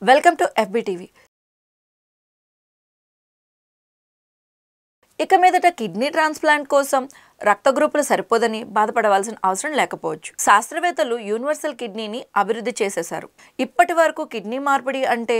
Welcome to FBTV. ఇక మీదట kidney transplant కోసం రక్త గ్రూపులు సరిపోదని బాధపడవలసిన అవసరం లేకపోవచ్చు. శాస్త్రవేత్తలు యూనివర్సల్ కిడ్నీని అభివృద్ధి చేసేశారు. ఇప్పటి వరకు కిడ్నీ మార్పిడి అంటే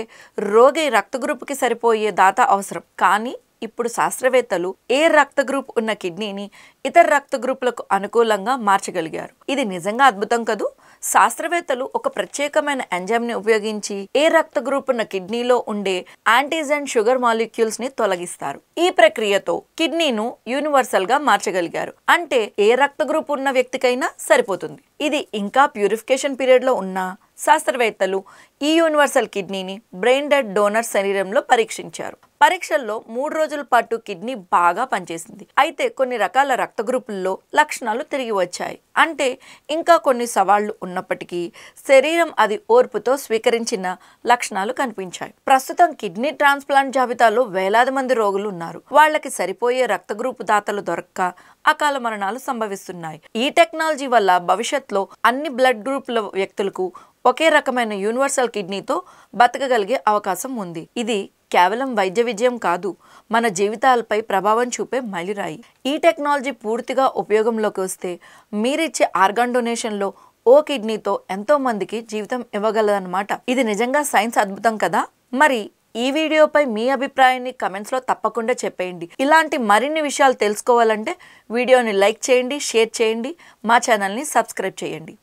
రోగి రక్త గ్రూపుకి సరిపోయే దాత అవసరం. కానీ ఇప్పుడు శాస్త్రవేత్తలు ఏ రక్త గ్రూప్ ఉన్న కిడ్నీని ఇతర రక్త గ్రూపులకు అనుకూలంగా మార్చగలిగారు. ఇది నిజంగా అద్భుతం కదూ. శాస్త్రవేత్తలు ఒక ప్రత్యేకమైన ఎంజైమ్ని ఉపయోగించి ఏ రక్త గ్రూప్ ఉన్న కిడ్నీలో ఉండే యాంటీజెన్ షుగర్ మాలిక్యూల్స్ ని తొలగిస్తారు. ఈ ప్రక్రియతో కిడ్నీను యూనివర్సల్ గా మార్చగలిగారు. అంటే ఏ రక్త గ్రూప్ ఉన్న వ్యక్తికైనా సరిపోతుంది. ఇది ఇంకా ప్యూరిఫికేషన్ పీరియడ్ లో ఉన్న శాస్త్రవేత్తలు ఈ యూనివర్సల్ కిడ్నీని బ్రెయిన్ డెడ్ డోనర్ శరీరంలో పరీక్షించారు. పరీక్షల్లో 3 రోజుల పాటు కిడ్నీ బాగా పనిచేసింది. అయితే కొన్ని రకాల రక్త గ్రూపుల్లో లక్షణాలు తిరిగి వచ్చాయి. అంటే ఇంకా కొన్ని సవాళ్లు ఉన్నప్పటికీ శరీరం అది ఓర్పుతో స్వీకరించిన లక్షణాలు కనిపించాయి. ప్రస్తుతం కిడ్నీ ట్రాన్స్ప్లాంట్ జాబితాలో వేలాది మంది రోగులు ఉన్నారు. వాళ్ళకి సరిపోయే రక్త గ్రూపు దాతలు దొరక్క అకాల మరణాలు సంభవిస్తున్నాయి. ఈ టెక్నాలజీ వల్ల భవిష్యత్తులో అన్ని బ్లడ్ గ్రూపుల వ్యక్తులకు ఒకే రకమైన యూనివర్సల్ కిడ్నీతో బతకగలిగే అవకాశం ఉంది. ఇది కేవలం వైద్య విజయం కాదు, మన జీవితాలపై ప్రభావం చూపే మైలురాయి. ఈ టెక్నాలజీ పూర్తిగా ఉపయోగంలోకి వస్తే మీరిచ్చే ఆర్గాన్ డొనేషన్లో ఓ కిడ్నీతో ఎంతో మందికి జీవితం ఇవ్వగలదన్నమాట. ఇది నిజంగా సైన్స్ అద్భుతం కదా. మరి ఈ వీడియోపై మీ అభిప్రాయాన్ని కమెంట్స్లో తప్పకుండా చెప్పేయండి. ఇలాంటి మరిన్ని విషయాలు తెలుసుకోవాలంటే వీడియోని లైక్ చేయండి, షేర్ చేయండి, మా ఛానల్ని సబ్స్క్రైబ్ చేయండి.